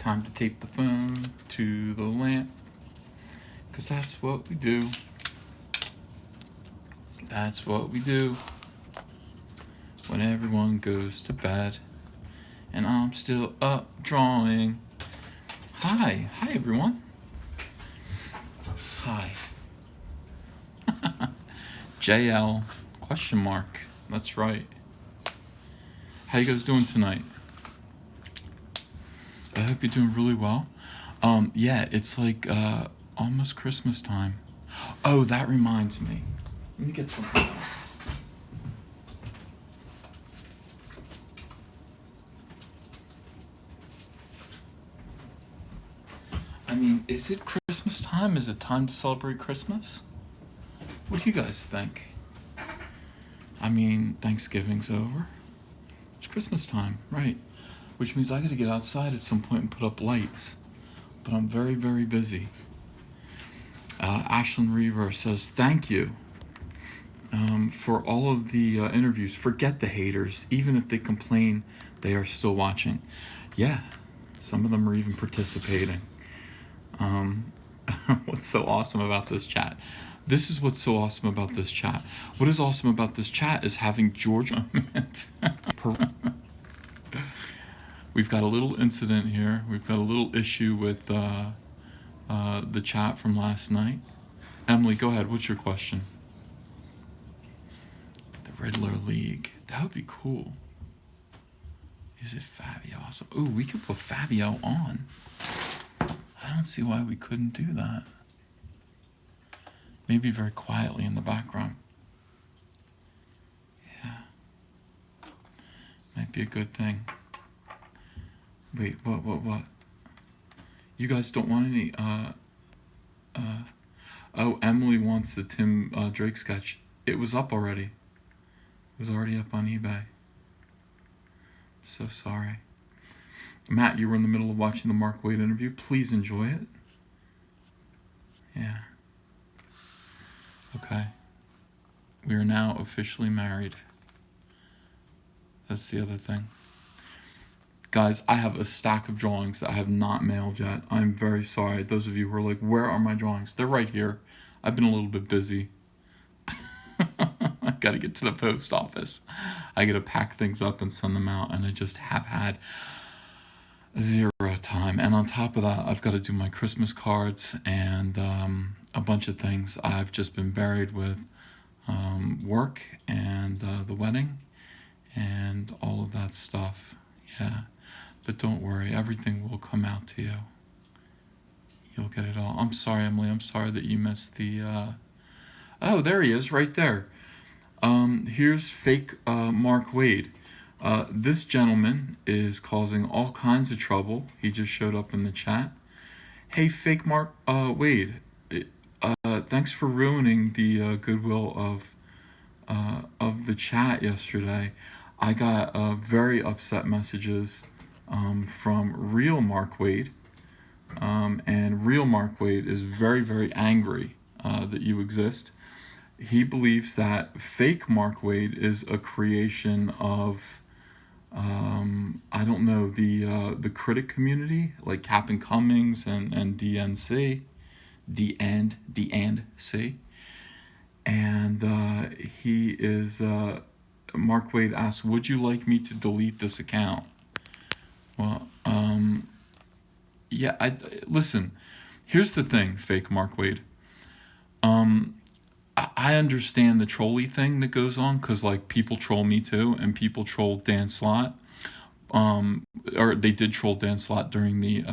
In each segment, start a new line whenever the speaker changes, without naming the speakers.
Time to tape the phone to the lamp, 'cause that's what we do. That's what we do when everyone goes to bed and I'm still up drawing. Hi everyone. Hi. JL question mark. That's right. How you guys doing tonight? I hope you're doing really well. Yeah, it's like almost Christmas time. Oh, that reminds me. Let me get something else. I mean, is it Christmas time? Is it time to celebrate Christmas? What do you guys think? I mean, Thanksgiving's over. It's Christmas time, right? Which means I gotta get outside at some point and put up lights. But I'm very, very busy. Ashlyn Reaver says, thank you for all of the interviews. Forget the haters. Even if they complain, they are still watching. Yeah, some of them are even participating. What's so awesome about this chat? This is what's so awesome about this chat. What is awesome about this chat is having George We've got a little incident here. We've got a little issue with the chat from last night. Emily, go ahead. What's your question? The Riddler League. That would be cool. Is it Fabio? Awesome. Ooh, we could put Fabio on. I don't see why we couldn't do that. Maybe very quietly in the background. Yeah. Might be a good thing. Wait, what? You guys don't want any, oh, Emily wants the Tim Drake sketch. It was up already. It was already up on eBay. So sorry. Matt, you were in the middle of watching the Mark Waid interview. Please enjoy it. Yeah. Okay. We are now officially married. That's the other thing. Guys, I have a stack of drawings that I have not mailed yet. I'm very sorry. Those of you who are like, where are my drawings? They're right here. I've been a little bit busy. I got to get to the post office. I got to pack things up and send them out, and I just have had zero time. And on top of that, I've got to do my Christmas cards and a bunch of things. I've just been buried with work and the wedding and all of that stuff. Yeah. But don't worry, everything will come out to you. You'll get it all. I'm sorry, Emily. I'm sorry that you missed the... Oh, there he is, right there. Here's fake Mark Waid. This gentleman is causing all kinds of trouble. He just showed up in the chat. Hey, fake Mark Waid. Thanks for ruining the goodwill of the chat yesterday. I got very upset messages from real Mark Waid, and real Mark Waid is very, very angry that you exist. He believes that fake Mark Waid is a creation of, I don't know, the critic community, like Captain Cummings and DNC, D&C, and he is... Mark Waid asks, would you like me to delete this account? Well, yeah, listen, here's the thing, fake Mark Waid. I understand the trolley thing that goes on, because, like, people troll me too, and people troll Dan Slott. Or they did troll Dan Slott during the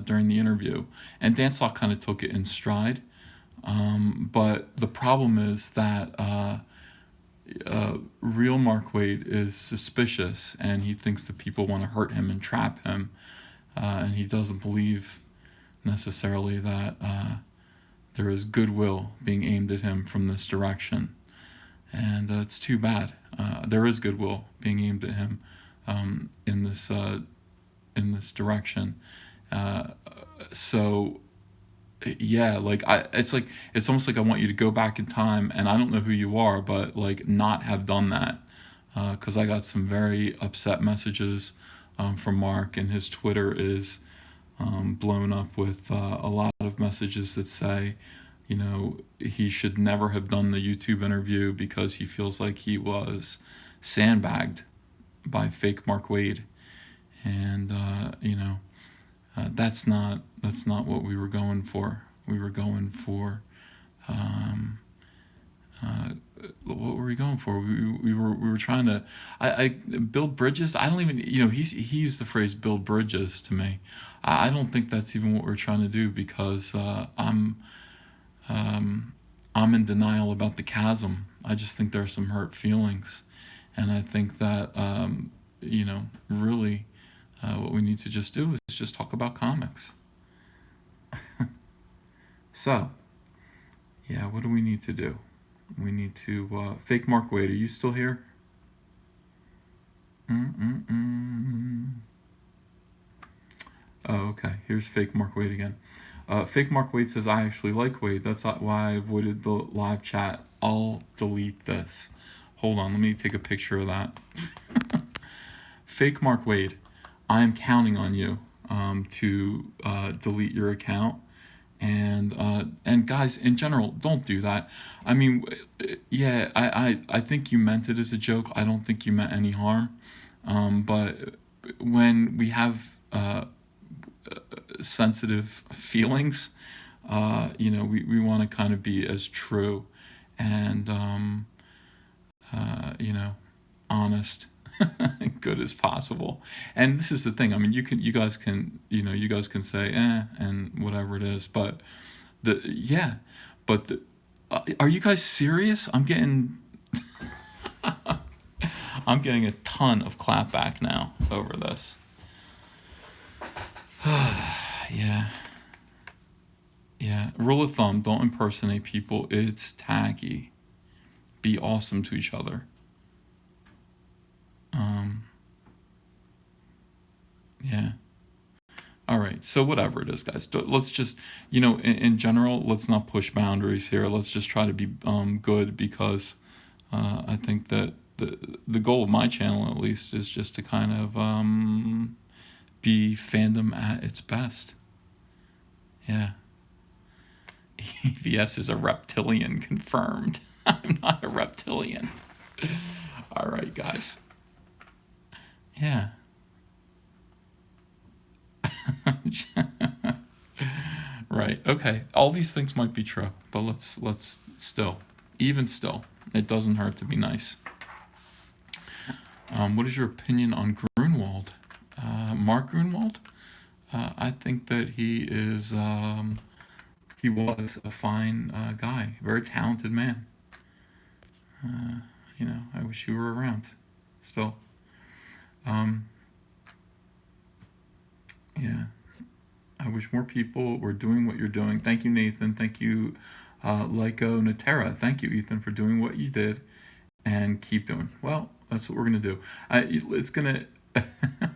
interview, and Dan Slott kind of took it in stride. But the problem is that real Mark Waid is suspicious, and he thinks that people want to hurt him and trap him, and he doesn't believe necessarily that there is goodwill being aimed at him from this direction, and it's too bad. There is goodwill being aimed at him in this direction. So yeah, like it's almost like I want you to go back in time, and I don't know who you are, but like not have done that, because I got some very upset messages from Mark, and his Twitter is blown up with a lot of messages that say, he should never have done the YouTube interview because he feels like he was sandbagged by fake Mark WAID, and that's not what we were going for. We were going for what were we going for? We were trying to I build bridges. I don't even he used the phrase build bridges to me. I don't think that's even what we're trying to do, because I'm in denial about the chasm. I just think there are some hurt feelings, and I think that really what we need to just do is just talk about comics. So yeah, what do we need to do? We need to fake Mark WAID. Are you still here? Oh, okay. Here's fake Mark WAID again. Fake Mark WAID says, I actually like WAID. That's why I avoided the live chat. I'll delete this. Hold on, let me take a picture of that. Fake Mark WAID, I am counting on you to delete your account. And guys, in general, don't do that. I mean, yeah, I think you meant it as a joke. I don't think you meant any harm. But when we have sensitive feelings, we want to kind of be as true and honest and good as possible. And this is the thing. I mean, you guys can say and whatever it is, but are you guys serious? I'm getting a ton of clapback now over this. Yeah. Rule of thumb: don't impersonate people. It's tacky. Be awesome to each other. Yeah. All right. So whatever it is, guys, let's just, in general, let's not push boundaries here. Let's just try to be good, because I think that the goal of my channel, at least, is just to kind of be fandom at its best. Yeah. EVS is a reptilian, confirmed. I'm not a reptilian. All right, guys. Yeah. Right. Okay. All these things might be true, but let's still, it doesn't hurt to be nice. What is your opinion on Grunwald? Mark Grunwald? I think that he was a fine guy, very talented man. I wish he were around still. Yeah. I wish more people were doing what you're doing. Thank you, Nathan. Thank you, Lyco Natera. Thank you, Ethan, for doing what you did, and keep doing. Well, that's what we're going to do.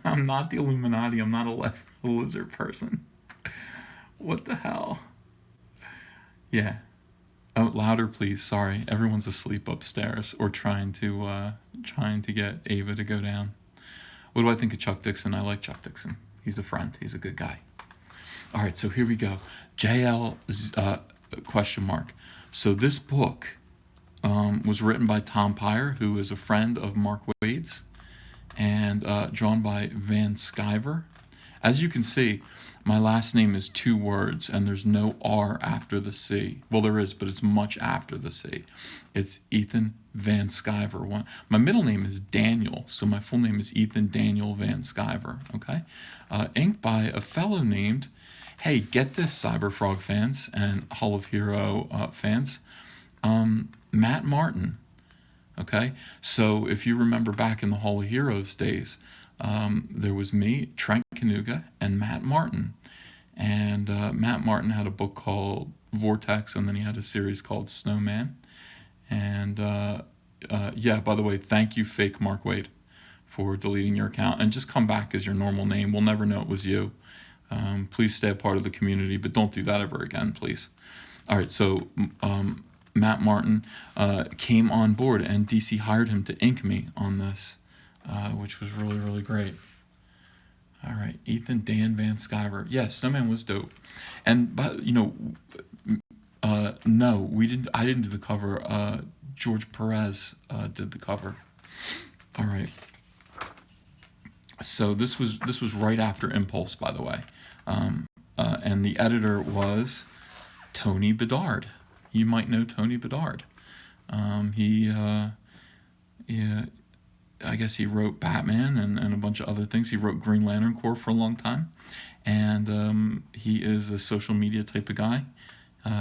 I'm not the Illuminati. I'm not a lizard person. What the hell? Yeah. Oh, louder, please. Sorry. Everyone's asleep upstairs, or trying to get Ava to go down. What do I think of Chuck Dixon? I like Chuck Dixon. He's a friend. He's a good guy. All right, so here we go. JL question mark. So this book was written by Tom Peyer, who is a friend of Mark WAID's, and drawn by Van Sciver. As you can see, my last name is 2 words, and there's no R after the C. Well, there is, but it's much after the C. It's Ethan Van Sciver. My middle name is Daniel, so my full name is Ethan Daniel Van Sciver. Okay, inked by a fellow named, hey, get this, Cyberfrog fans and Hall of Hero fans, Matt Martin. Okay, so if you remember back in the Hall of Heroes days, there was me, Trent Kanuga, and Matt Martin. And Matt Martin had a book called Vortex, and then he had a series called Snowman. And by the way, thank you, fake Mark WAID, for deleting your account. And just come back as your normal name. We'll never know it was you. Please stay a part of the community, but don't do that ever again, please. All right, so Matt Martin came on board, and DC hired him to ink me on this, which was really, really great. All right, Ethan Dan Van Sciver. Yeah, Snowman was dope. And but no, we didn't. I didn't do the cover. George Perez did the cover. All right. So this was right after Impulse, by the way, and the editor was Tony Bedard. You might know Tony Bedard. He yeah, I guess he wrote Batman and a bunch of other things. He wrote Green Lantern Corps for a long time, and he is a social media type of guy.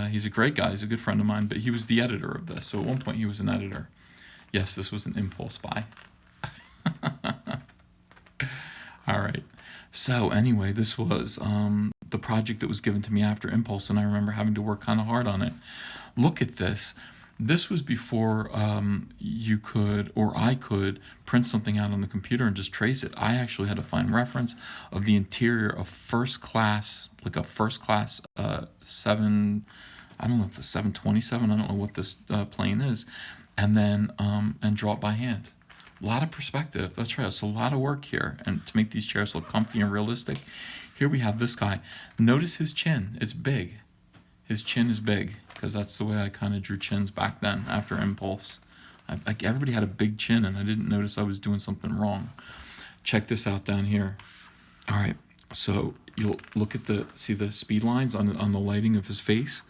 He's a great guy. He's a good friend of mine, but he was the editor of this. So at one point he was an editor. Yes, this was an Impulse buy. All right. So anyway, this was the project that was given to me after Impulse, and I remember having to work kind of hard on it. Look at this. This was before you could, or I could, print something out on the computer and just trace it. I actually had to find reference of the interior of first class, like a first class seven. I don't know if the 727. I don't know what this plane is, and then and draw it by hand. A lot of perspective. That's right. It's a lot of work here, and to make these chairs look comfy and realistic. Here we have this guy. Notice his chin. It's big. His chin is big because that's the way I kind of drew chins back then after Impulse. Like everybody had a big chin, and I didn't notice I was doing something wrong. Check this out down here. All right. So you'll look at see the speed lines on the lighting of his face.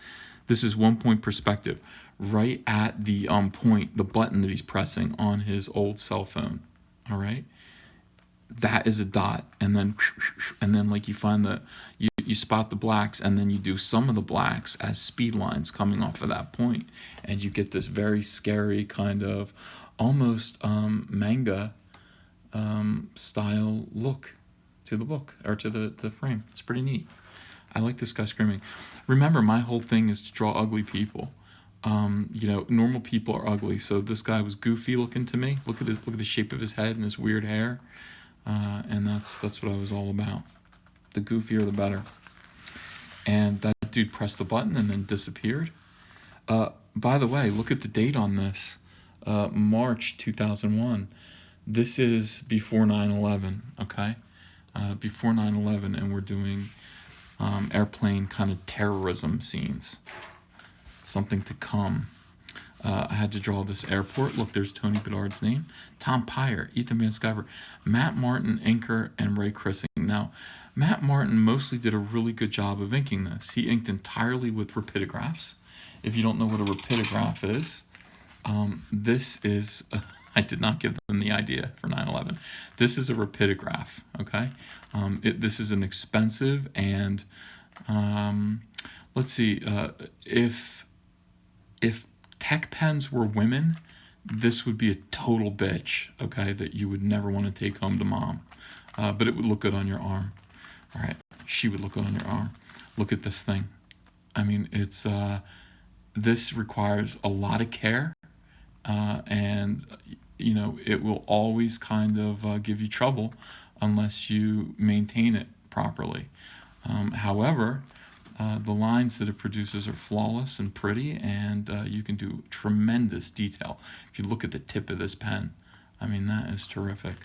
This is 1 point perspective, right at the point, the button that he's pressing on his old cell phone. All right, that is a dot, and then like you find you spot the blacks, and then you do some of the blacks as speed lines coming off of that point, and you get this very scary kind of almost manga style look to the book or to the frame. It's pretty neat. I like this guy screaming. Remember, my whole thing is to draw ugly people. Normal people are ugly. So this guy was goofy looking to me. Look at the shape of his head and his weird hair, and that's what I was all about. The goofier, the better. And that dude pressed the button and then disappeared. By the way, look at the date on this. March 2001. This is before 9/11. Okay, before 9/11, and we're doing airplane kind of terrorism scenes. Something to come. I had to draw this airport. Look, there's Tony Bedard's name. Tom Peyer, Ethan Van Sciver, Matt Martin, inker, and Ray Chrising. Now, Matt Martin mostly did a really good job of inking this. He inked entirely with rapidographs. If you don't know what a rapidograph is, this is... I did not give them the idea for 9/11. This is a rapidograph, okay? This is an expensive and... let's see, if tech pens were women, this would be a total bitch, okay, that you would never want to take home to mom. But it would look good on your arm. All right, she would look good on your arm. Look at this thing. I mean, this requires a lot of care, and it will always kind of give you trouble unless you maintain it properly. However, the lines that it produces are flawless and pretty, and you can do tremendous detail. If you look at the tip of this pen, I mean, that is terrific.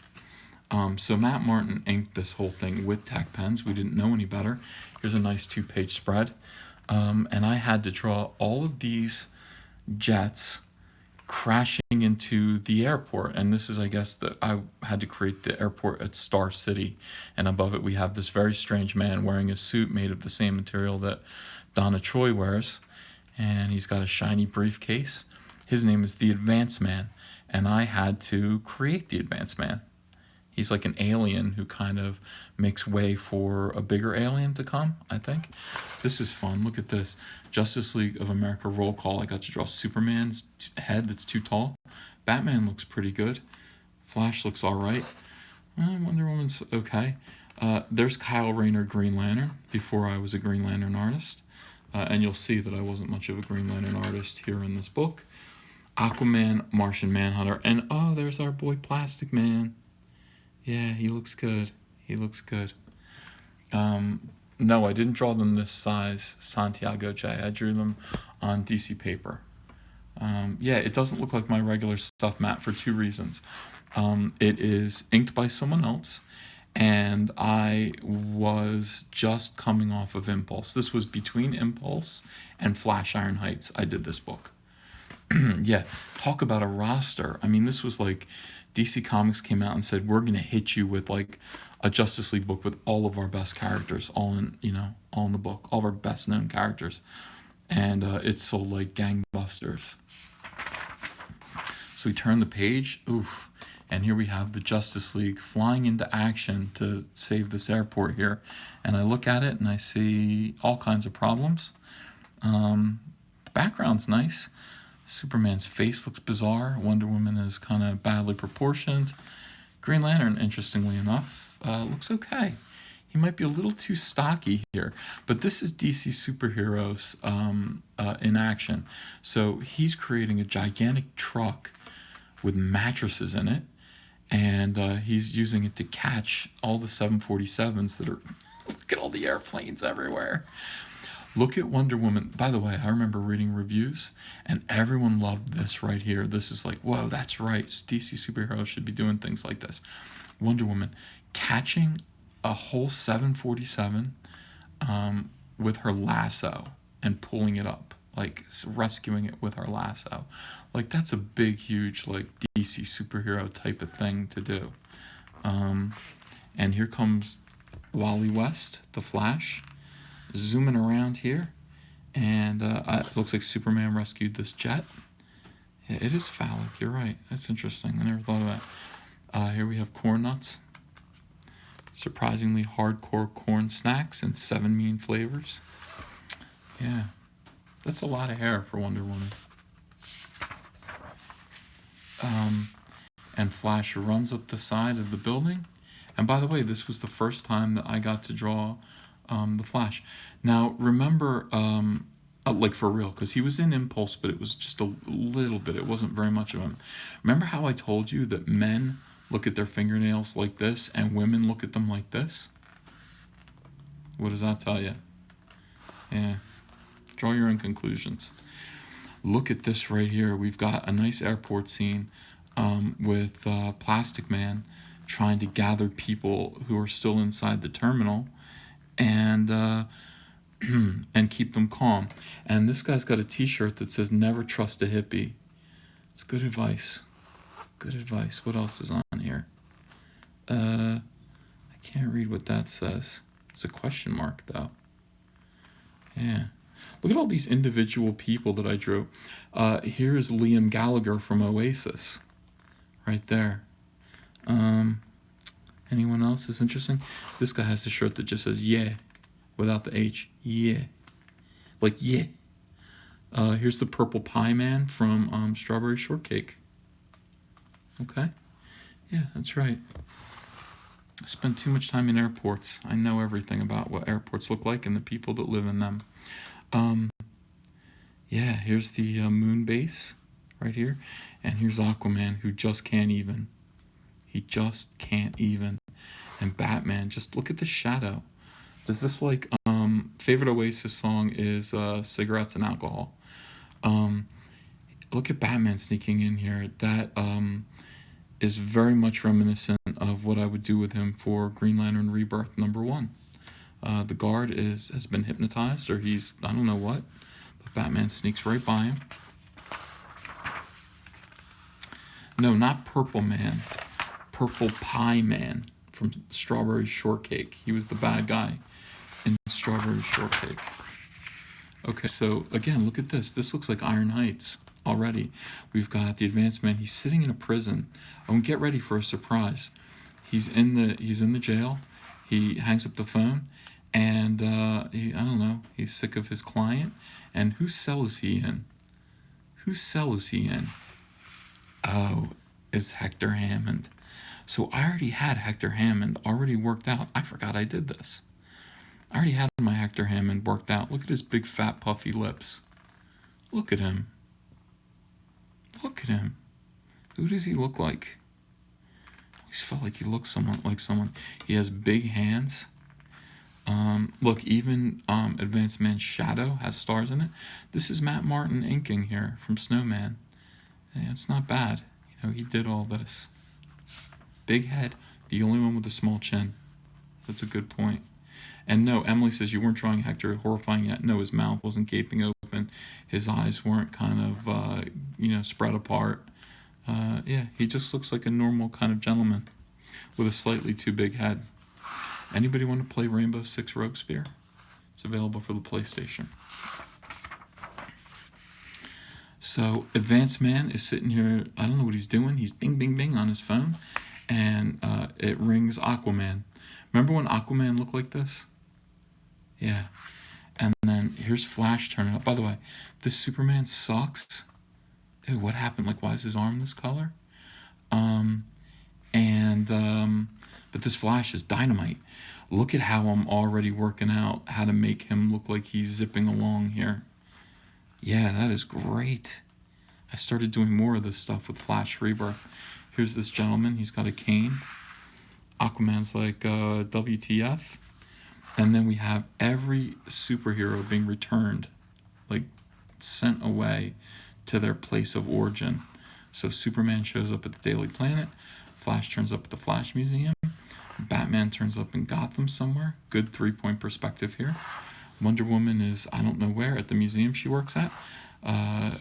So Matt Martin inked this whole thing with tack pens. We didn't know any better. Here's a nice 2-page spread. And I had to draw all of these jets crashing into the airport, and this is, I guess, that I had to create the airport at Star City, and above it we have this very strange man wearing a suit made of the same material that Donna Troy wears, and he's got a shiny briefcase. His name is the Advance Man, and I had to create the Advance Man. He's like an alien who kind of makes way for a bigger alien to come, I think. This is fun. Look at this. Justice League of America roll call. I got to draw Superman's head that's too tall. Batman looks pretty good. Flash looks all right. Wonder Woman's okay. There's Kyle Rayner, Green Lantern, before I was a Green Lantern artist. And you'll see that I wasn't much of a Green Lantern artist here in this book. Aquaman, Martian Manhunter, and oh, there's our boy Plastic Man. Yeah, he looks good. He looks good. No, I didn't draw them this size, Santiago J. I drew them on DC paper. Yeah, it doesn't look like my regular stuff, Matt, for 2 reasons. It is inked by someone else, and I was just coming off of Impulse. This was between Impulse and Flash Iron Heights. I did this book. Yeah, talk about a roster. I mean, this was like DC Comics came out and said, we're going to hit you with like a Justice League book with all of our best characters, all in, all in the book, all of our best known characters. And it sold like gangbusters. So we turn the page, oof, and here we have the Justice League flying into action to save this airport here. And I look at it and I see all kinds of problems. The background's nice. Superman's face looks bizarre. Wonder Woman is kind of badly proportioned. Green Lantern, interestingly enough, looks okay. He might be a little too stocky here, but this is DC superheroes in action. So he's creating a gigantic truck with mattresses in it, and he's using it to catch all the 747s that are... Look at all the airplanes everywhere. Look at Wonder Woman. By the way, I remember reading reviews, and everyone loved this right here. This is like, whoa, that's right. DC superheroes should be doing things like this. Wonder Woman catching a whole 747 with her lasso and pulling it up, like rescuing it with her lasso. Like, that's a big, huge, like, DC superhero type of thing to do. And here comes Wally West, the Flash, zooming around here, and it looks like Superman rescued this jet. Yeah, it is phallic, you're right. That's interesting. I never thought of that. Here we have corn nuts. Surprisingly hardcore corn snacks in 7 mean flavors. Yeah, that's a lot of hair for Wonder Woman. And Flash runs up the side of the building. And by the way, this was the first time that I got to draw the Flash. Now, remember, like for real, because he was in Impulse, but it was just a little bit. It wasn't very much of him. Remember how I told you that men look at their fingernails like this and women look at them like this? What does that tell you? Yeah. Draw your own conclusions. Look at this right here. We've got a nice airport scene with Plastic Man trying to gather people who are still inside the terminal and and keep them calm. And this guy's got a t-shirt that says, "Never trust a hippie." It's good advice. Good advice. What else is on here? I can't read what that says. It's a question mark, though. Yeah. Look at all these individual people that I drew. Here is Liam Gallagher from Oasis. Right there. Anyone else is interesting? This guy has a shirt that just says "yeah" without the H. Yeah. Like, yeah. Here's the Purple Pie Man from Strawberry Shortcake. Okay. Yeah, that's right. I spend too much time in airports. I know everything about what airports look like and the people that live in them. Yeah, here's the moon base right here. And here's Aquaman, who just can't even. He just can't even. And Batman, just look at the shadow. Does this, like, favorite Oasis song is Cigarettes and Alcohol. Look at Batman sneaking in here. That is very much reminiscent of what I would do with him for Green Lantern Rebirth #1. The guard has been hypnotized, or he's, I don't know what, but Batman sneaks right by him. No, not Purple Man. Purple Pie Man from Strawberry Shortcake. He was the bad guy in Strawberry Shortcake. Okay, so again, look at this. This looks like Iron Heights already. We've got the Advanced Man. He's sitting in a prison. Oh, get ready for a surprise. He's in the jail. He hangs up the phone, and I don't know. He's sick of his client. And whose cell is he in? Whose cell is he in? Oh, it's Hector Hammond. So I already had Hector Hammond already worked out. I forgot I did this. I already had my Hector Hammond worked out. Look at his big, fat, puffy lips. Look at him. Look at him. Who does he look like? I always felt like he looked like someone. He has big hands. Look, even Advanced Man's shadow has stars in it. This is Matt Martin inking here from Snowman. Yeah, it's not bad. He did all this. Big head, the only one with a small chin. That's a good point. And no, Emily says you weren't drawing Hector horrifying yet. No, his mouth wasn't gaping open. His eyes weren't kind of, spread apart. Yeah, he just looks like a normal kind of gentleman with a slightly too big head. Anybody want to play Rainbow Six Rogue Spear? It's available for the PlayStation. So Advanced Man is sitting here. I don't know what he's doing. He's bing, bing, bing on his phone. And it rings Aquaman. Remember when Aquaman looked like this? Yeah. And then here's Flash turning up. By the way, this Superman sucks. Ew, what happened? Like, why is his arm this color? But this Flash is dynamite. Look at how I'm already working out how to make him look like he's zipping along here. Yeah, that is great. I started doing more of this stuff with Flash Rebirth. Here's this gentleman. He's got a cane. Aquaman's like, WTF? And then we have every superhero being returned, like sent away to their place of origin. So Superman shows up at the Daily Planet. Flash turns up at the Flash Museum. Batman turns up in Gotham somewhere. Good 3-point perspective here. Wonder Woman is, I don't know where, at the museum she works at.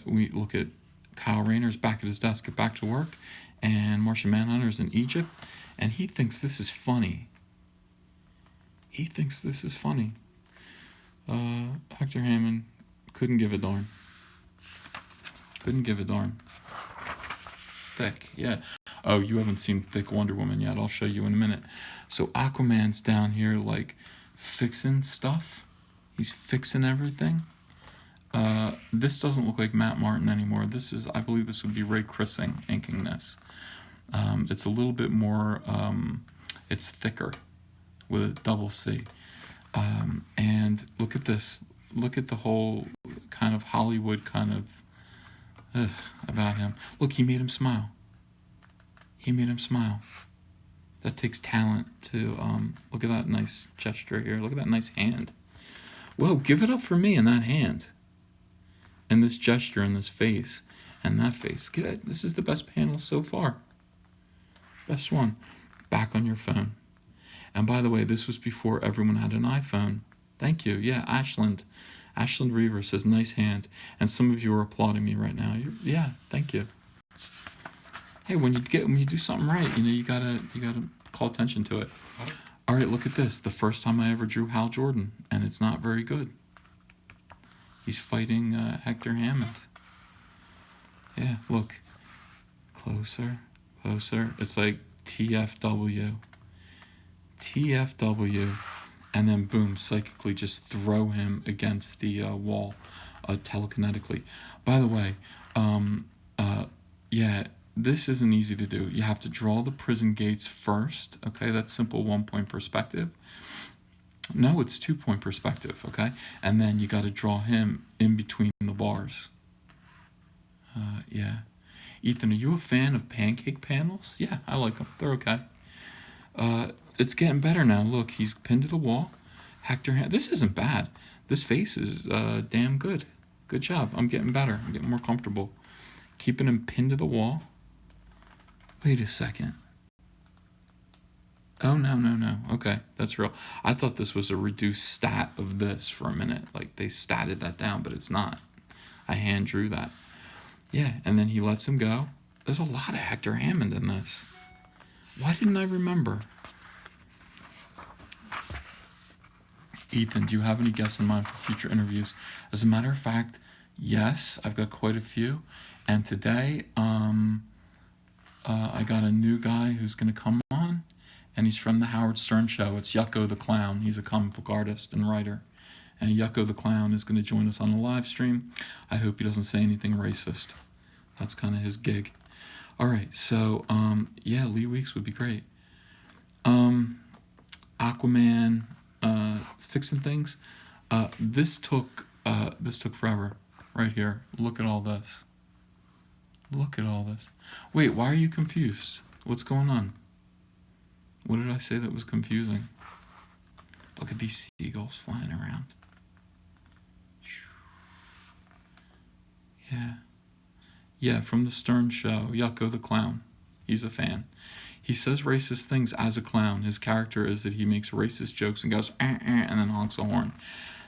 We look at Kyle Rayner's back at his desk at Back to Work. And Martian Manhunter's in Egypt. And he thinks this is funny. Hector Hammond couldn't give a darn. Thick, yeah. Oh, you haven't seen Thick Wonder Woman yet. I'll show you in a minute. So Aquaman's down here, like, fixing stuff. He's fixing everything. This doesn't look like Matt Martin anymore. I believe this would be Ray Krissing inking this. It's a little bit more, it's thicker with a double C. And look at this. Look at the whole kind of Hollywood kind of about him. Look, he made him smile. That takes talent to, look at that nice gesture here. Look at that nice hand. Whoa, give it up for me in that hand. And this gesture and this face and that face. This is the best panel so far. Best one. Back on your phone. And by the way, this was before everyone had an iPhone. Thank you. Yeah, Ashland Reaver says, nice hand. And some of you are applauding me right now. Yeah, thank you. Hey, when you do something right, you gotta call attention to it. All right, look at this. The first time I ever drew Hal Jordan, and it's not very good. He's fighting Hector Hammond. Yeah, look. Closer. It's like TFW. And then boom, psychically just throw him against the wall telekinetically. By the way, this isn't easy to do. You have to draw the prison gates first, okay? That's simple 1-point perspective. No, it's 2-point perspective, okay? And then you got to draw him in between the bars. Yeah. Ethan, are you a fan of pancake panels? Yeah, I like them. They're okay. It's getting better now. Look, he's pinned to the wall. This isn't bad. This face is damn good. Good job. I'm getting better. I'm getting more comfortable. Keeping him pinned to the wall. Wait a second. Oh, no. Okay, that's real. I thought this was a reduced stat of this for a minute. Like, they statted that down, but it's not. I hand drew that. Yeah, and then he lets him go. There's a lot of Hector Hammond in this. Why didn't I remember? Ethan, do you have any guests in mind for future interviews? As a matter of fact, yes, I've got quite a few. And today, I got a new guy who's going to come on, and he's from the Howard Stern Show. It's Yucko the Clown. He's a comic book artist and writer. And Yucko the Clown is going to join us on a live stream. I hope he doesn't say anything racist. That's kind of his gig. All right, so, Lee Weeks would be great. Aquaman, fixing things. This took forever. Right here. Look at all this. Wait, why are you confused? What's going on? What did I say that was confusing? Look at these seagulls flying around. Yeah, from the Stern Show, Yucko the Clown. He's a fan. He says racist things as a clown. His character is that he makes racist jokes and goes, and then honks a horn.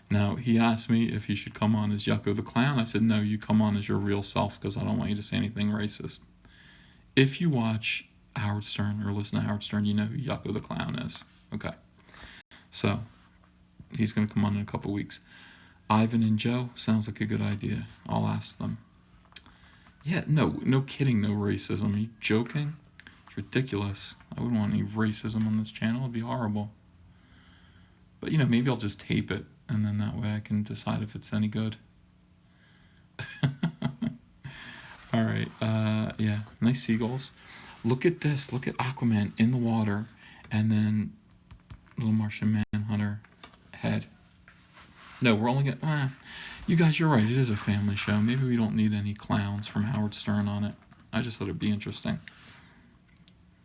Now, he asked me if he should come on as Yucko the Clown. I said, no, you come on as your real self because I don't want you to say anything racist. If you watch Howard Stern or listen to Howard Stern, you know who Yucko the Clown is. Okay. So, he's going to come on in a couple weeks. Ivan and Joe sounds like a good idea. I'll ask them. Yeah, no kidding, no racism. Are you joking? It's ridiculous. I wouldn't want any racism on this channel. It'd be horrible. But, maybe I'll just tape it, and then that way I can decide if it's any good. All right, yeah, nice seagulls. Look at this. Look at Aquaman in the water, and then Little Martian Manhunter head. No, we're only gonna... you guys, you're right. It is a family show. Maybe we don't need any clowns from Howard Stern on it. I just thought it'd be interesting.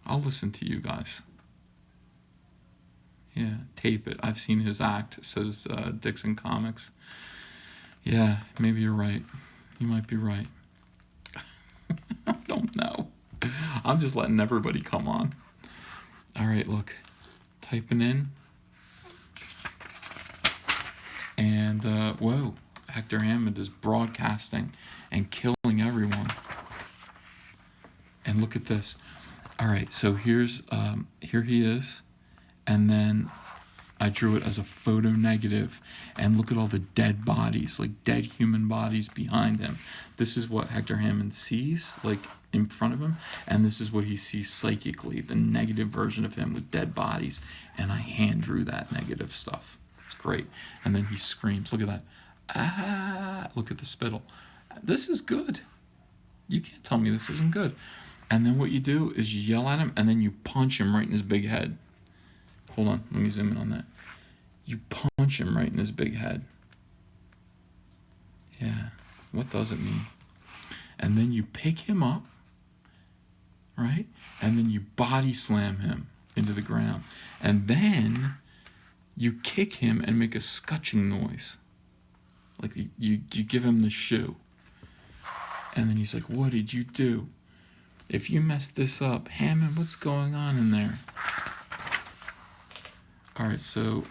I'll listen to you guys. Yeah, tape it. I've seen his act, says Dixon Comics. Yeah, maybe you're right. You might be right. I don't know. I'm just letting everybody come on. All right, look. Typing in. And, whoa. Hector Hammond is broadcasting and killing everyone. And look at this. All right, so here he is. And then I drew it as a photo negative, and look at all the dead bodies, like dead human bodies behind him. This is what Hector Hammond sees, like in front of him, and this is what he sees psychically, the negative version of him with dead bodies. And I hand drew that negative stuff. It's great. And then he screams. Look at that. Ah! Look at the spittle. This is good. You can't tell me this isn't good. And then what you do is you yell at him, and then you punch him right in his big head. Hold on, let me zoom in on that. You punch him right in his big head. Yeah, what does it mean? And then you pick him up, right? And then you body slam him into the ground. And then you kick him and make a scutching noise. Like you give him the shoe. And then he's like, what did you do? If you messed this up, Hammond, what's going on in there? All right, so,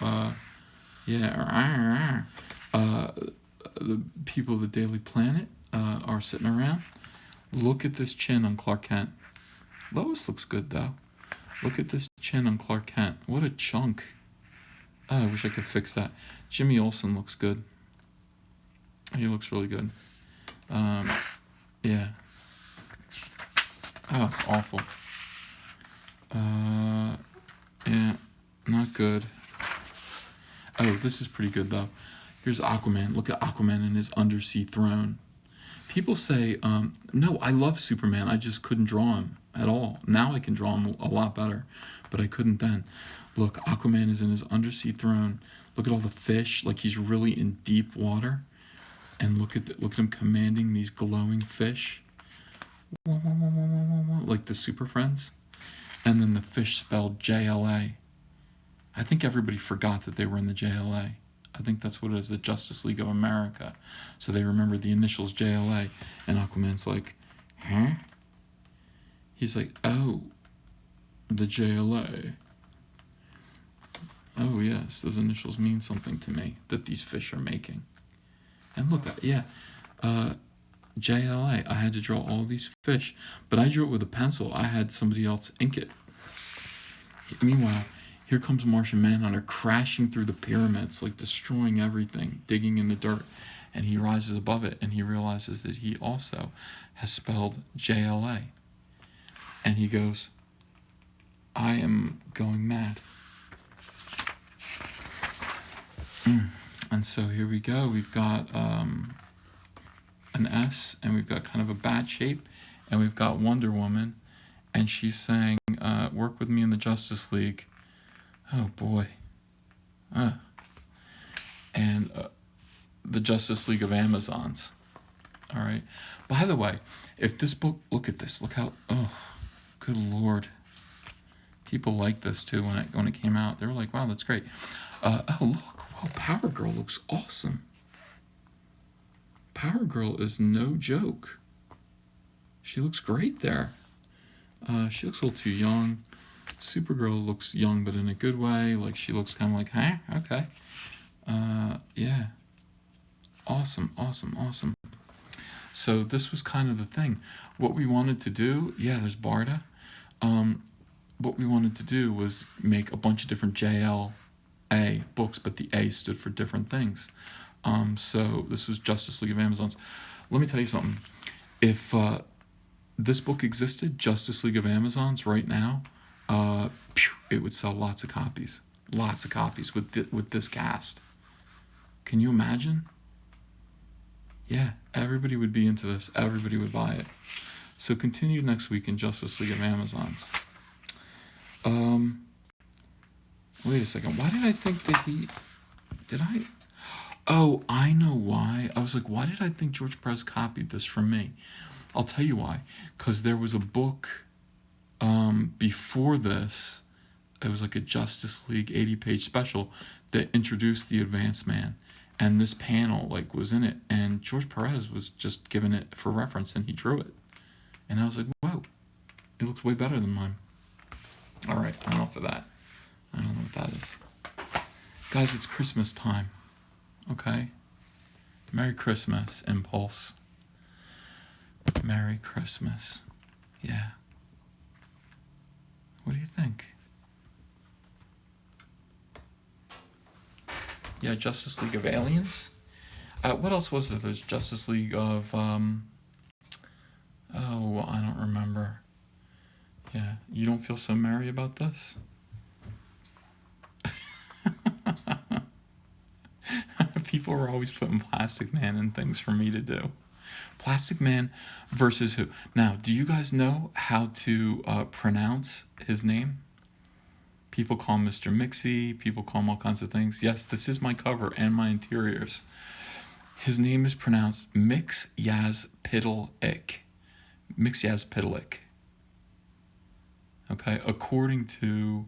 yeah, the people of the Daily Planet are sitting around. Look at this chin on Clark Kent. Lois looks good, though. Look at this chin on Clark Kent. What a chunk. Oh, I wish I could fix that. Jimmy Olsen looks good. He looks really good. Yeah. Oh, it's awful. Yeah. Not good. Oh, this is pretty good, though. Here's Aquaman. Look at Aquaman in his undersea throne. People say, no, I love Superman. I just couldn't draw him at all. Now I can draw him a lot better, but I couldn't then. Look, Aquaman is in his undersea throne. Look at all the fish, like he's really in deep water. And look at him commanding these glowing fish. Like the Super Friends. And then the fish spelled JLA. I think everybody forgot that they were in the JLA. I think that's what it is, the Justice League of America. So they remember the initials JLA. And Aquaman's like, huh? He's like, oh, the JLA. Oh, yes, those initials mean something to me that these fish are making. And look, yeah, JLA. I had to draw all these fish, but I drew it with a pencil. I had somebody else ink it. Meanwhile, here comes Martian Manhunter crashing through the pyramids, like destroying everything, digging in the dirt. And he rises above it, and he realizes that he also has spelled JLA. And he goes, I am going mad. And so here we go. We've got an S, and we've got kind of a bat shape, and we've got Wonder Woman, and she's saying, work with me in the Justice League. Oh, boy. And the Justice League of Amazons. All right. By the way, if this book, look at this. Look how, oh, good Lord. People liked this, too, when it came out. They were like, wow, that's great. Oh, look. Wow, Power Girl looks awesome. Power Girl is no joke. She looks great there. She looks a little too young. Supergirl looks young, but in a good way. Like, she looks kind of like, huh? Okay. Yeah. Awesome, awesome, awesome. So this was kind of the thing. What we wanted to do, yeah, there's Barda. What we wanted to do was make a bunch of different JLA books, but the A stood for different things. So this was Justice League of Amazons. Let me tell you something. If this book existed, Justice League of Amazons, right now, it would sell lots of copies. Lots of copies with this cast. Can you imagine? Yeah, everybody would be into this. Everybody would buy it. So continue next week in Justice League of Amazons. Wait a second. Why did I think that did I? Oh, I know why. I was like, why did I think George Perez copied this from me? I'll tell you why. Because there was a book before this. It was like a Justice League 80-page special that introduced the Advanced Man. And this panel like was in it. And George Perez was just given it for reference, and he drew it. And I was like, whoa, it looks way better than mine. All right, enough of that. I don't know what that is. Guys, it's Christmas time. Okay? Merry Christmas, Impulse. Merry Christmas. Yeah. What do you think? Yeah, Justice League of Aliens. What else was there? There's Justice League of, I don't remember. Yeah, you don't feel so merry about this? People were always putting Plastic Man in things for me to do. Plastic Man versus who? Now, do you guys know how to pronounce his name? People call him Mr. Mixie. People call him all kinds of things. Yes, this is my cover and my interiors. His name is pronounced Mixyazpidalik. Mixyazpidalik. Okay, according to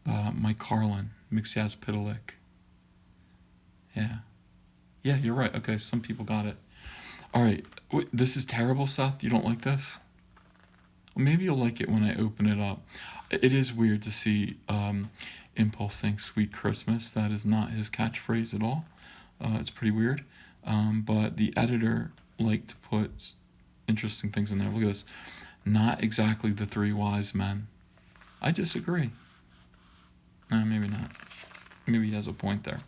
Mike Carlin, Mixyazpidalik. Yeah. Yeah, you're right. Okay, some people got it. All right, this is terrible, Seth. You don't like this? Well, maybe you'll like it when I open it up. It is weird to see Impulse saying "Sweet Christmas." That is not his catchphrase at all. It's pretty weird. But the editor liked to put interesting things in there. Look at this. Not exactly the three wise men. I disagree. No, maybe not. Maybe he has a point there.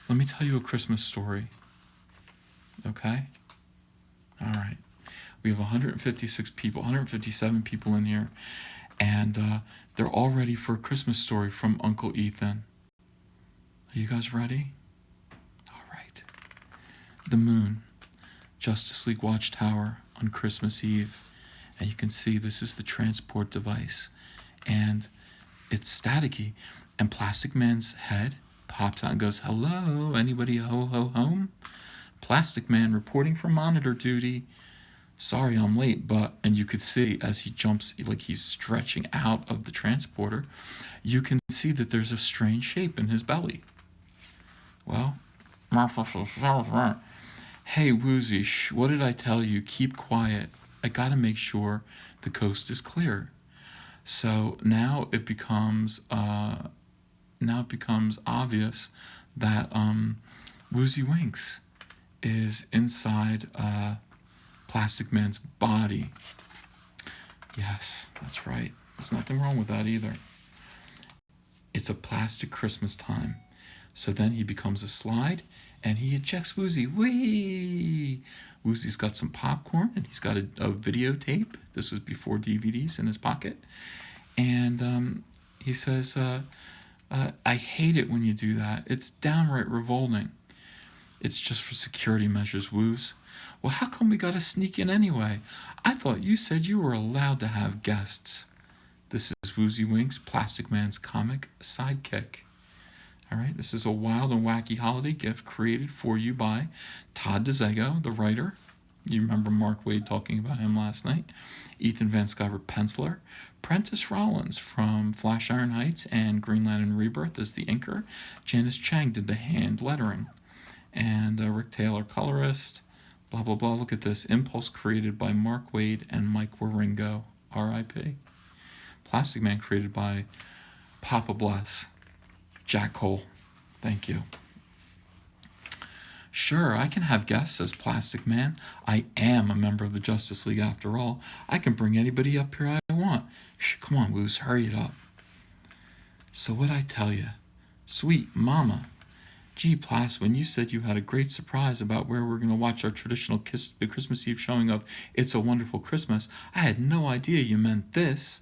Let me tell you a Christmas story. Okay? All right. We have 156 people, 157 people in here, and they're all ready for a Christmas story from Uncle Ethan. Are you guys ready? All right. The moon, Justice League Watchtower on Christmas Eve, and you can see this is the transport device, and it's staticky, and Plastic Man's head pops out and goes, "Hello, anybody home? Plastic Man reporting for monitor duty. Sorry I'm late," and you could see as he jumps, like he's stretching out of the transporter, you can see that there's a strange shape in his belly. Well, hey Woozy, what did I tell you? Keep quiet. I gotta make sure the coast is clear. So now it becomes obvious that Woozy Winks is inside Plastic Man's body. Yes, that's right. There's nothing wrong with that either. It's a plastic Christmas time. So then he becomes a slide and he ejects Woozy. Whee! Woozy's got some popcorn and he's got a videotape. This was before DVDs in his pocket. And he says, I hate it when you do that. It's downright revolting. It's just for security measures, Woos. Well, how come we gotta sneak in anyway? I thought you said you were allowed to have guests. This is Woozy Winks, Plastic Man's comic sidekick. All right, this is a wild and wacky holiday gift created for you by Todd DeZago, the writer. You remember Mark WAID talking about him last night. Ethan Van Sciver, penciler. Prentice Rollins from Flash Iron Heights and Green Lantern Rebirth is the inker. Janice Chang did the hand lettering. And Rick Taylor, colorist. Blah, blah, blah. Look at this. Impulse created by Mark WAID and Mike Waringo. R.I.P. Plastic Man created by Papa Bless. Jack Cole. Thank you. Sure, I can have guests, says Plastic Man. I am a member of the Justice League after all. I can bring anybody up here I want. Shh, come on, Woos, hurry it up. So what'd I tell you? Sweet mama. Gee, Plas, when you said you had a great surprise about where we're going to watch our traditional Christmas Eve showing of It's a Wonderful Christmas, I had no idea you meant this.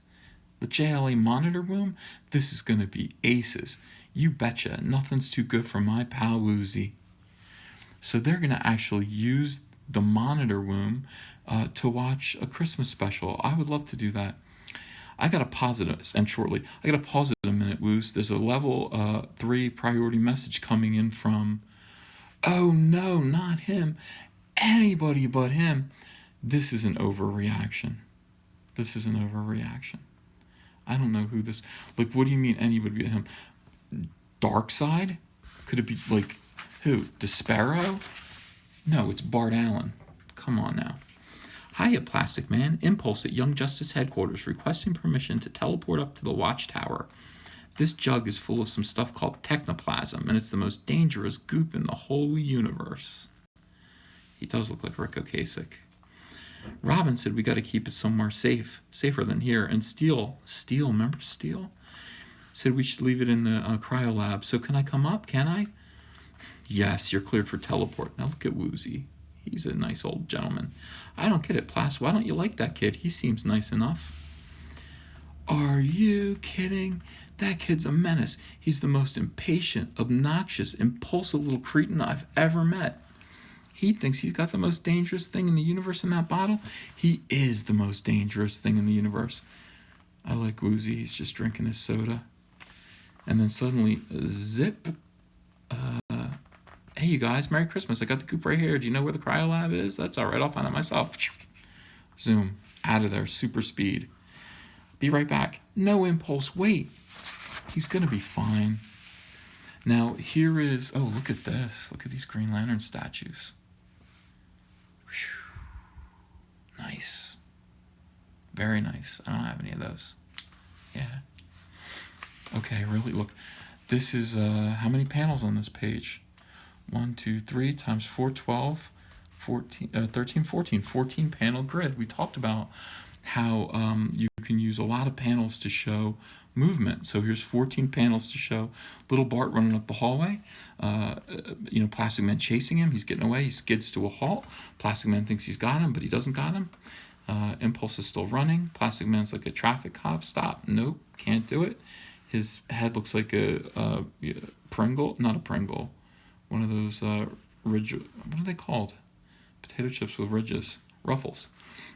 The JLA monitor room? This is going to be aces. You betcha, nothing's too good for my pal Woozy. So they're going to actually use the monitor room to watch a Christmas special. I would love to do that. I got to pause it, and shortly, I got to pause it a minute, Woos. There's a level 3 priority message coming in from, oh no, not him, anybody but him. This is an overreaction. This is an overreaction. I don't know who this, like, what do you mean anybody but him? Darkseid? Could it be, like, who? Despero? No, it's Bart Allen. Come on now. Hiya, Plastic Man. Impulse at Young Justice Headquarters requesting permission to teleport up to the Watchtower. This jug is full of some stuff called technoplasm, and it's the most dangerous goop in the whole universe. He does look like Rick Ocasek. Robin said we got to keep it somewhere safer than here. And Steel, remember Steel? Said we should leave it in the cryo lab. So can I come up? Can I? Yes, you're cleared for teleport. Now look at Woozy. He's a nice old gentleman. I don't get it, Plas. Why don't you like that kid? He seems nice enough. Are you kidding? That kid's a menace. He's the most impatient, obnoxious, impulsive little cretin I've ever met. He thinks he's got the most dangerous thing in the universe in that bottle. He is the most dangerous thing in the universe. I like Woozy. He's just drinking his soda. And then suddenly, zip. Hey, you guys, Merry Christmas. I got the goop right here. Do you know where the cryo lab is? That's all right. I'll find it myself. Zoom. Out of there. Super speed. Be right back. No Impulse. Wait. He's going to be fine. Now, here is... Oh, look at this. Look at these Green Lantern statues. Whew. Nice. Very nice. I don't have any of those. Yeah. Okay, really, look. This is... how many panels on this page? 1, 2, 3 times 4, 12, 14, 13, 14. 14 panel grid. We talked about how you can use a lot of panels to show movement. So here's 14 panels to show little Bart running up the hallway. Plastic Man chasing him. He's getting away. He skids to a halt. Plastic Man thinks he's got him, but he doesn't got him. Impulse is still running. Plastic Man's like a traffic cop. Stop. Nope. Can't do it. His head looks like a Pringle. Not a Pringle. One of those ridge. What are they called? Potato chips with ridges. Ruffles.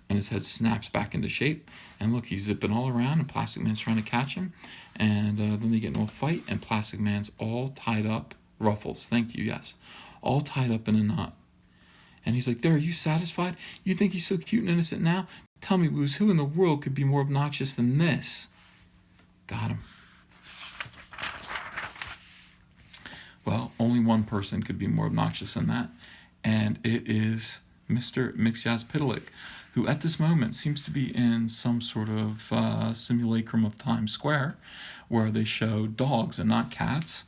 And his head snaps back into shape. And look, he's zipping all around, and Plastic Man's trying to catch him. And then they get into a fight, and Plastic Man's all tied up. Ruffles, thank you, yes. All tied up in a knot. And he's like, there, are you satisfied? You think he's so cute and innocent now? Tell me, Woos, who in the world could be more obnoxious than this? Got him. Well, only one person could be more obnoxious than that. And it is Mr. Mxyzptlk, who at this moment seems to be in some sort of simulacrum of Times Square, where they show dogs and not cats.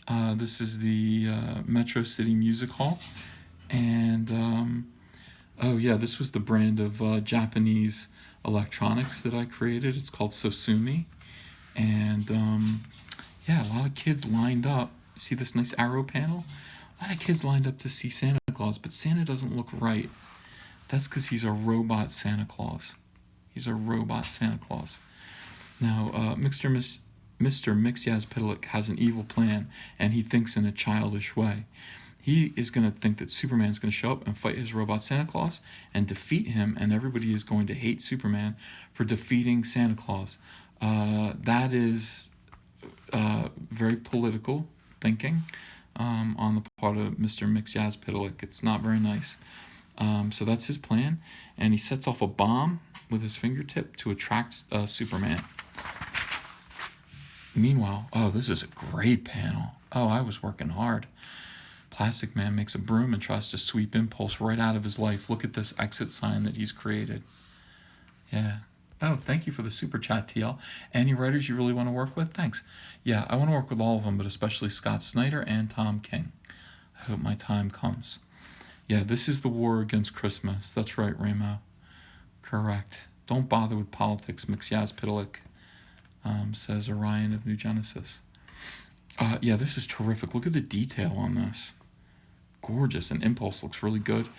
This is the Metro City Music Hall. And, this was the brand of Japanese electronics that I created. It's called Sosumi. And, a lot of kids lined up. See this nice arrow panel? A lot of kids lined up to see Santa Claus, but Santa doesn't look right. That's because he's a robot Santa Claus. He's a robot Santa Claus. Now, Mr. Mxyzptlk has an evil plan, and he thinks in a childish way. He is going to think that Superman's going to show up and fight his robot Santa Claus and defeat him, and everybody is going to hate Superman for defeating Santa Claus. That is very political thinking on the part of Mr. Mxyzptlk. It's not very nice. So that's his plan, and he sets off a bomb with his fingertip to attract Superman. Meanwhile, this is a great panel. I was working hard. Plastic Man makes a broom and tries to sweep Impulse right out of his life. Look at this exit sign that he's created. Yeah, Oh, thank you for the super chat, TL. Any writers you really want to work with? Thanks. Yeah, I want to work with all of them, but especially Scott Snyder and Tom King. I hope my time comes. Yeah, this is the war against Christmas. That's right, Ramo. Correct. Don't bother with politics, Mixiaz Pitalik, says Orion of New Genesis. Yeah, this is terrific. Look at the detail on this. Gorgeous, and Impulse looks really good.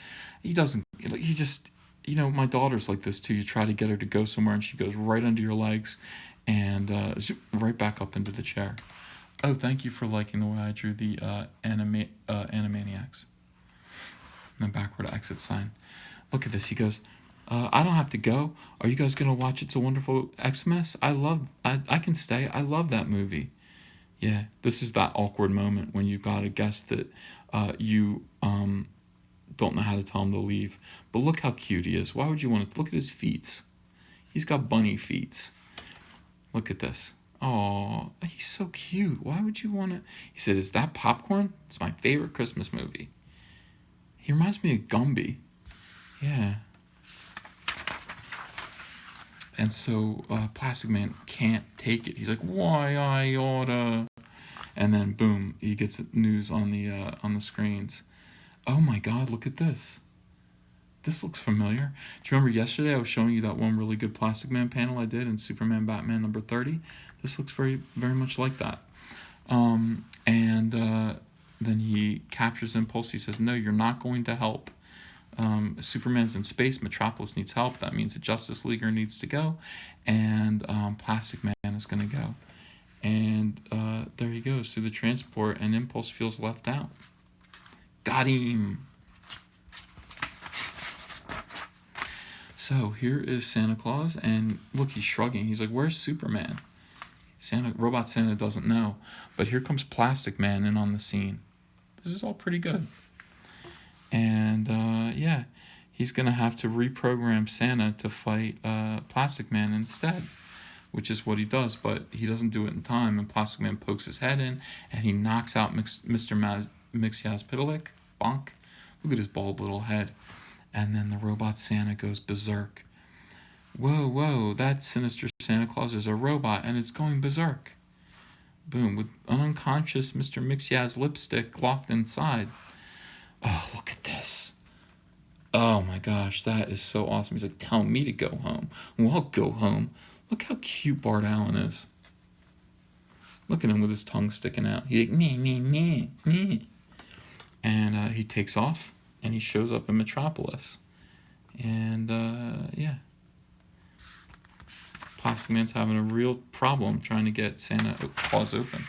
He doesn't, he just, my daughter's like this too. You try to get her to go somewhere and she goes right under your legs and right back up into the chair. Oh, thank you for liking the way I drew the Animaniacs. And the backward exit sign. Look at this. He goes, I don't have to go. Are you guys going to watch It's a Wonderful Xmas? I can stay. I love that movie. Yeah, this is that awkward moment when you've got a guest that you don't know how to tell him to leave. But look how cute he is. Why would you want to? Look at his feet. He's got bunny feet. Look at this. Oh, he's so cute. Why would you want to? He said, is that popcorn? It's my favorite Christmas movie. He reminds me of Gumby. Yeah. And so Plastic Man can't take it. He's like, why I oughta. And then boom, he gets news on the screens. Oh my God, look at this. This looks familiar. Do you remember yesterday I was showing you that one really good Plastic Man panel I did in Superman Batman number 30? This looks very, very much like that. And then he captures Impulse. He says, no, you're not going to help. Superman's in space. Metropolis needs help. That means the Justice Leaguer needs to go. And Plastic Man is going to go. And there he goes through the transport, and Impulse feels left out. Got him. So here is Santa Claus, and look, he's shrugging. He's like, where's Superman? Robot Santa doesn't know. But here comes Plastic Man in on the scene. This is all pretty good. And yeah, he's going to have to reprogram Santa to fight Plastic Man instead, which is what he does, but he doesn't do it in time, and Plastic Man pokes his head in, and he knocks out Mr. Mixiaz-Pitalik. Bonk. Look at his bald little head. And then the robot Santa goes berserk. Whoa, that sinister Santa Claus is a robot, and it's going berserk. Boom, with an unconscious Mr. Mixiaz lipstick locked inside. Oh, look at this. Oh my gosh, that is so awesome. He's like, tell me to go home. Well, I'll go home. Look how cute Bart Allen is. Look at him with his tongue sticking out. He's like, meh. And he takes off, and he shows up in Metropolis. And, yeah. Plastic Man's having a real problem trying to get Santa Claus open.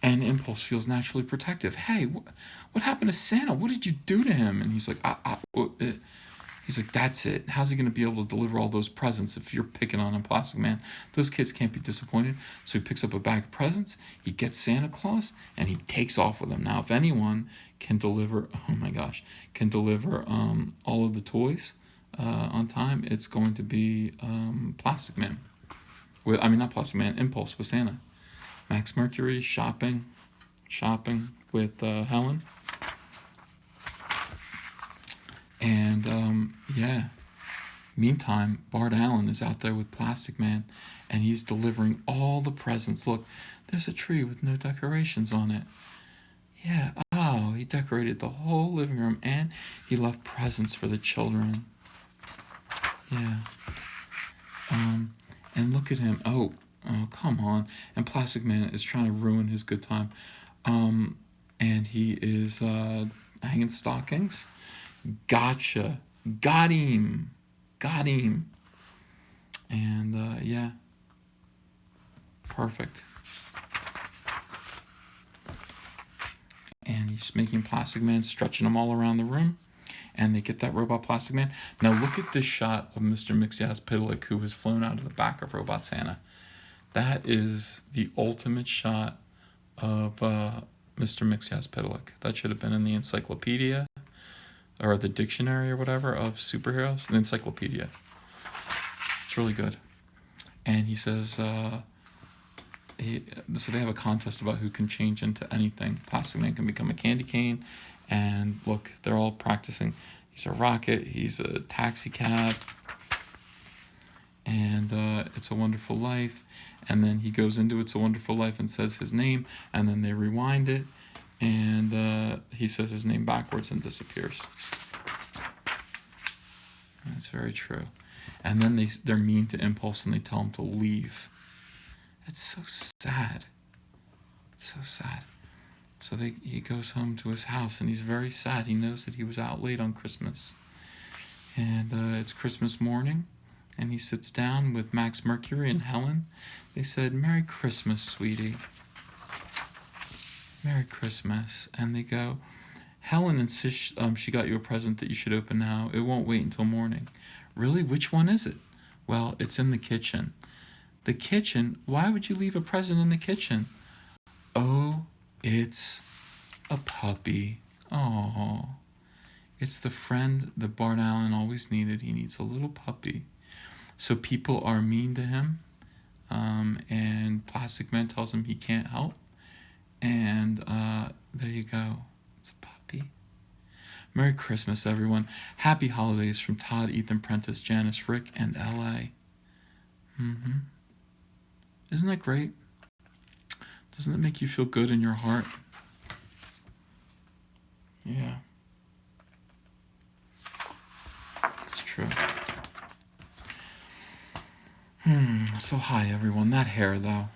And Impulse feels naturally protective. Hey, what happened to Santa? What did you do to him? And he's like, he's like, that's it. How's he going to be able to deliver all those presents if you're picking on him, Plastic Man? Those kids can't be disappointed. So he picks up a bag of presents, he gets Santa Claus, and he takes off with him. Now, if anyone can deliver, all of the toys on time, it's going to be Plastic Man. Not Plastic Man, Impulse with Santa. Max Mercury shopping with Helen. And yeah, meantime, Bart Allen is out there with Plastic Man, and he's delivering all the presents. Look, there's a tree with no decorations on it. Yeah, oh, he decorated the whole living room, and he left presents for the children. Yeah. And look at him. Oh, come on. And Plastic Man is trying to ruin his good time. And he is hanging stockings. Gotcha. Got him. And yeah. Perfect. And he's making Plastic Man, stretching them all around the room. And they get that robot Plastic Man. Now look at this shot of Mr. Mixiaz-Pitalik, who has flown out of the back of Robot Santa. That is the ultimate shot of Mr. Mixiaz-Pitalik. That should have been in the encyclopedia or the dictionary or whatever of superheroes. The encyclopedia. It's really good. And he says, so they have a contest about who can change into anything. Plastic Man can become a candy cane. And look, they're all practicing. He's a rocket. He's a taxi cab. And It's a Wonderful Life, and then he goes into It's a Wonderful Life and says his name, and then they rewind it, and he says his name backwards and disappears. That's very true. And then they're mean to Impulse and they tell him to leave. It's so sad. It's so sad. So he goes home to his house and he's very sad. He knows that he was out late on Christmas. And it's Christmas morning, and he sits down with Max Mercury and Helen. They said, "Merry Christmas, sweetie. Merry Christmas." And they go, "Helen insists she got you a present that you should open now. It won't wait until morning." "Really? Which one is it?" "Well, it's in the kitchen." "The kitchen? Why would you leave a present in the kitchen?" "Oh, it's a puppy. Oh, it's the friend that Bart Allen always needed. He needs a little puppy." So people are mean to him, and Plastic Man tells him he can't help. And there you go. It's a puppy. Merry Christmas, everyone. Happy holidays from Todd, Ethan Prentice, Janice, Rick, and L.A. Isn't that great? Doesn't it make you feel good in your heart? Yeah. It's true. So hi, everyone. That hair, though.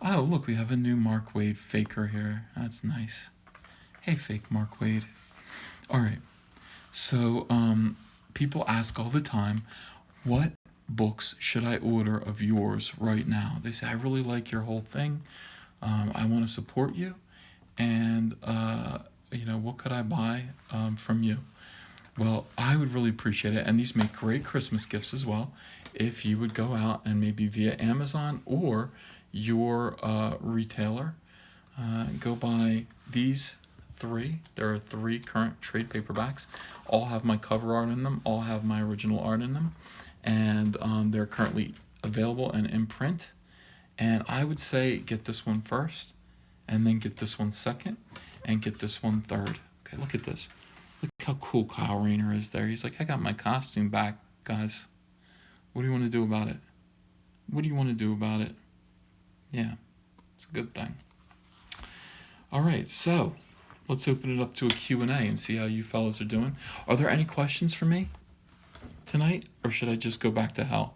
Oh, look, we have a new Mark Waid faker here. That's nice. Hey, fake Mark Waid. All right. So, people ask all the time, what books should I order of yours right now? They say, I really like your whole thing. I want to support you. And, what could I buy from you? Well, I would really appreciate it. And these make great Christmas gifts as well. If you would go out and maybe via Amazon or your retailer, go buy these 3. There are 3 current trade paperbacks. All have my cover art in them. All have my original art in them. And they're currently available and in print. And I would say get this one first, and then get this one second, and get this one third. Okay, look at this. Look how cool Kyle Rayner is there. He's like, I got my costume back, guys. What do you want to do about it? What do you want to do about it? Yeah, it's a good thing. All right, so let's open it up to a Q&A and see how you fellas are doing. Are there any questions for me tonight, or should I just go back to hell?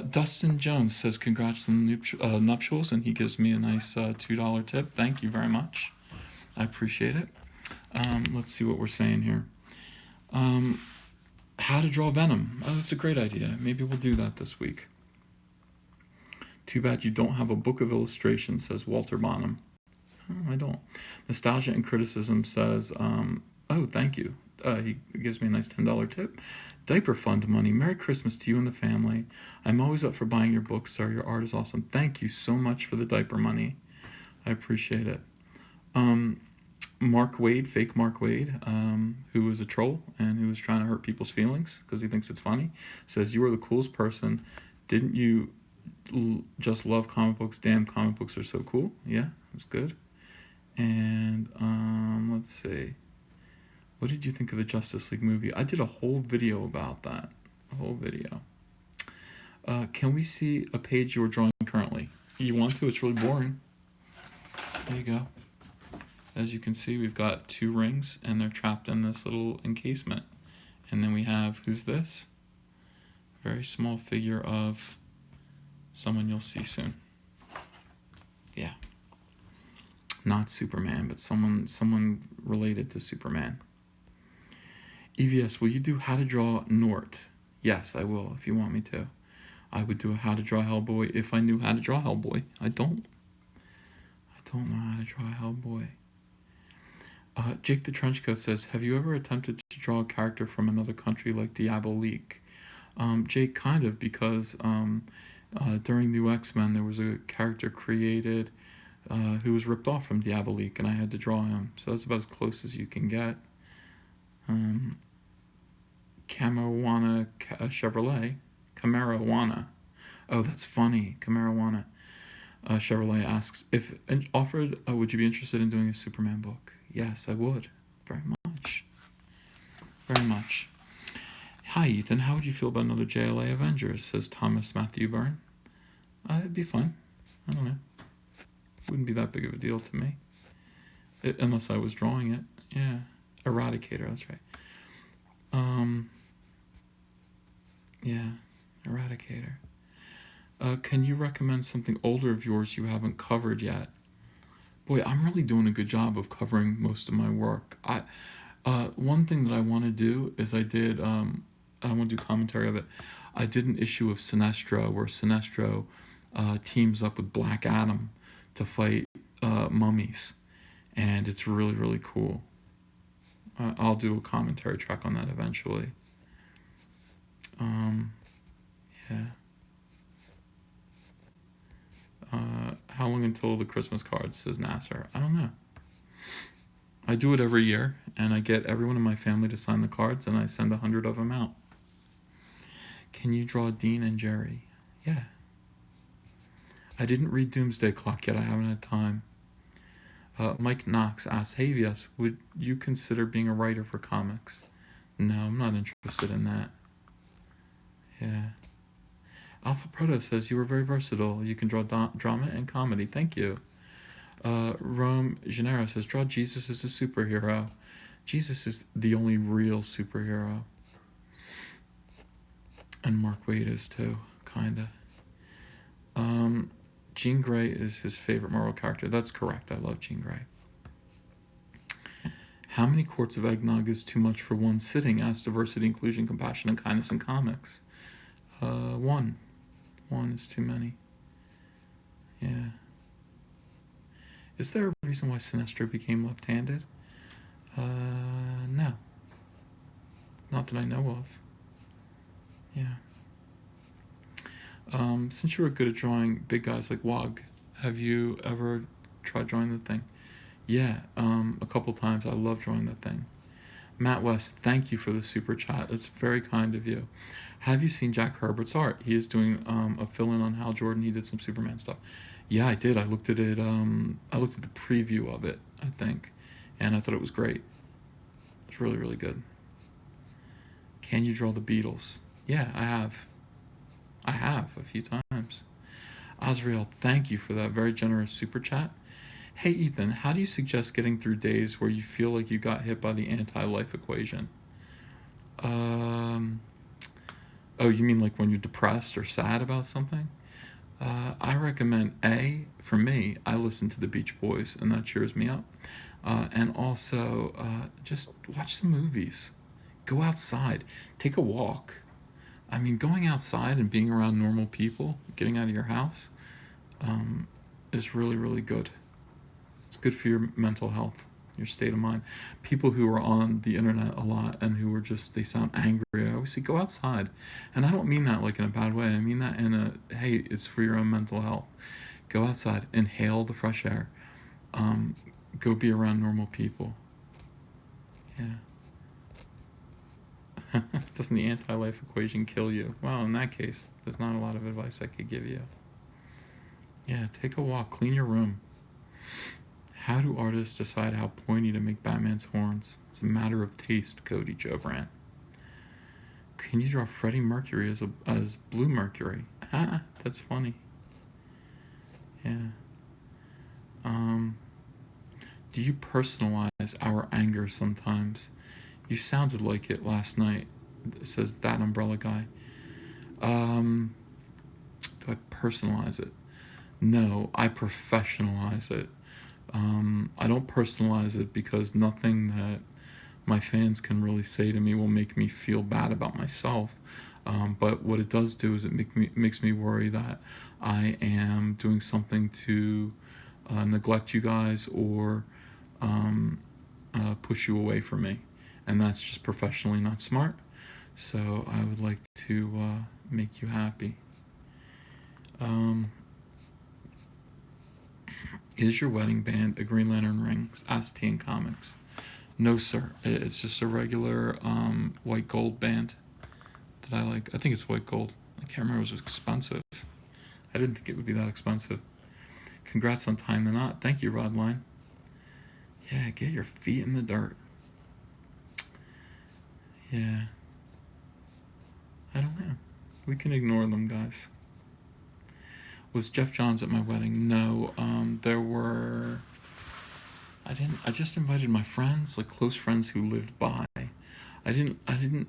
Dustin Jones says, congrats on the nuptials, and he gives me a nice $2 tip. Thank you very much. I appreciate it. Let's see what we're saying here. How to draw Venom. Oh, that's a great idea. Maybe we'll do that this week. Too bad you don't have a book of illustrations, says Walter Bonham. Oh, I don't. Nostalgia and Criticism says, oh, thank you. He gives me a nice $10 tip. Diaper Fund Money. Merry Christmas to you and the family. I'm always up for buying your books, sir. Your art is awesome. Thank you so much for the diaper money. I appreciate it. Mark Waid, fake Mark Waid, who is a troll and who is trying to hurt people's feelings because he thinks it's funny, says, you are the coolest person. Didn't you just love comic books? Damn, comic books are so cool. Yeah, that's good. And let's see. What did you think of the Justice League movie? I did a whole video about that. A whole video. Can we see a page you're drawing currently? You want to? It's really boring. There you go. As you can see, we've got 2 rings, and they're trapped in this little encasement. And then we have, who's this? A very small figure of someone you'll see soon. Yeah. Not Superman, but someone related to Superman. EVS, will you do How to Draw Nort? Yes, I will, if you want me to. I would do a How to Draw Hellboy if I knew how to draw Hellboy. I don't know how to draw Hellboy. Jake the Trenchcoat says, have you ever attempted to draw a character from another country like Diabolique? Jake, kind of, because during New X-Men there was a character created who was ripped off from Diabolique, and I had to draw him. So that's about as close as you can get. Camawana Chevrolet. Camarawana. Oh, that's funny. Camarawana. Chevrolet asks, if offered, would you be interested in doing a Superman book? Yes, I would. Very much. Very much. Hi, Ethan. How would you feel about another JLA Avengers? Says Thomas Matthew Byrne. It'd be fine. I don't know. Wouldn't be that big of a deal to me. Unless I was drawing it. Yeah. Eradicator, that's right. Yeah. Eradicator. Can you recommend something older of yours you haven't covered yet? Boy, I'm really doing a good job of covering most of my work. One thing that I want to do is I want to do commentary of it. I did an issue of Sinestro where Sinestro teams up with Black Adam to fight mummies, and it's really, really cool. I'll do a commentary track on that eventually. Yeah. How long until the Christmas cards, says Nasser? I don't know. I do it every year, and I get everyone in my family to sign the cards, and I send 100 of them out. Can you draw Dean and Jerry? Yeah. I didn't read Doomsday Clock yet. I haven't had time. Mike Knox asks, hey, VS, would you consider being a writer for comics? No, I'm not interested in that. Yeah. Alpha Proto says, you were very versatile. You can draw drama and comedy. Thank you. Rome Gennaro says, draw Jesus as a superhero. Jesus is the only real superhero. And Mark WAID is too, kinda. Jean Grey is his favorite Marvel character. That's correct. I love Jean Grey. How many quarts of eggnog is too much for one sitting? Ask diversity, inclusion, compassion, and kindness in comics. One. One is too many. Yeah. Is there a reason why Sinestro became left-handed? No. Not that I know of. Yeah. Since you were good at drawing big guys like Wog, have you ever tried drawing the Thing? Yeah, a couple times. I love drawing the Thing. Matt West, thank you for the super chat. That's very kind of you. Have you seen Jack Herbert's art? He is doing a fill-in on Hal Jordan. He did some Superman stuff. Yeah, I did. I looked at it. I looked at the preview of it, I think, and I thought it was great. It's really, really good. Can you draw the Beatles? Yeah, I have. I have a few times. Azrael, thank you for that very generous super chat. Hey Ethan, how do you suggest getting through days where you feel like you got hit by the anti-life equation? Oh, you mean like when you're depressed or sad about something? I recommend, for me, I listen to the Beach Boys, and that cheers me up. And also, just watch some movies. Go outside. Take a walk. I mean, going outside and being around normal people, getting out of your house, is really, really good. It's good for your mental health, your state of mind. People who are on the internet a lot and who are they sound angry, I always say, go outside. And I don't mean that like in a bad way. I mean that in hey, it's for your own mental health. Go outside, inhale the fresh air. Go be around normal people. Yeah. Doesn't the anti-life equation kill you? Well, in that case, there's not a lot of advice I could give you. Yeah, take a walk, clean your room. How do artists decide how pointy to make Batman's horns? It's a matter of taste, Cody Jobran. Can you draw Freddie Mercury as Blue Mercury? Ah, that's funny. Yeah. Do you personalize our anger sometimes? You sounded like it last night, says that umbrella guy. Do I personalize it? No, I professionalize it. I don't personalize it because nothing that my fans can really say to me will make me feel bad about myself. But what it does do is it makes me worry that I am doing something to neglect you guys or push you away from me. And that's just professionally not smart. So I would like to make you happy. Is your wedding band a Green Lantern ring? Ask T in Comics. No, sir. It's just a regular white gold band that I like. I think it's white gold. I can't remember. It was expensive. I didn't think it would be that expensive. Congrats on tying the knot. Thank you, Rodline. Yeah, get your feet in the dirt. Yeah. I don't know. We can ignore them, guys. Was Jeff Johns at my wedding? No. There were. I didn't. I just invited my friends, like close friends who lived by. I didn't. I didn't.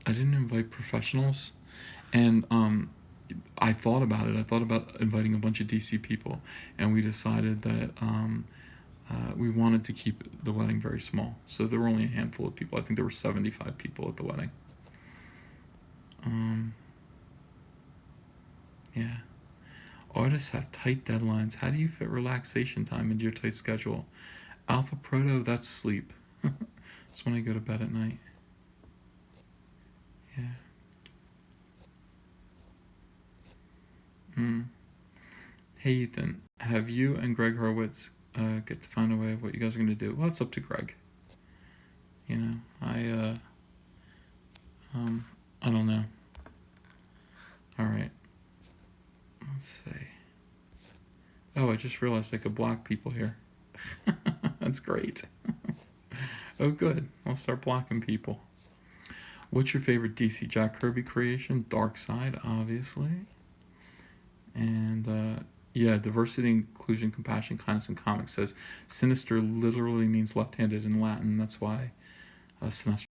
I didn't invite professionals, and I thought about it. I thought about inviting a bunch of DC people, and we decided that we wanted to keep the wedding very small. So there were only a handful of people. I think there were 75 people at the wedding. Um, yeah. Artists have tight deadlines. How do you fit relaxation time into your tight schedule? Alpha Proto, that's sleep. That's when I go to bed at night. Yeah. Mm. Hey Ethan, have you and Greg Horowitz get to find a way of what you guys are gonna do? Well, it's up to Greg. You know, um, I don't know. All right, let's see. Oh, I just realized I could block people here. That's great. Oh, good. I'll start blocking people. What's your favorite DC Jack Kirby creation? Dark Side, obviously. And yeah, diversity, inclusion, compassion, kindness in comics says sinister literally means left-handed in Latin. That's why Sinestro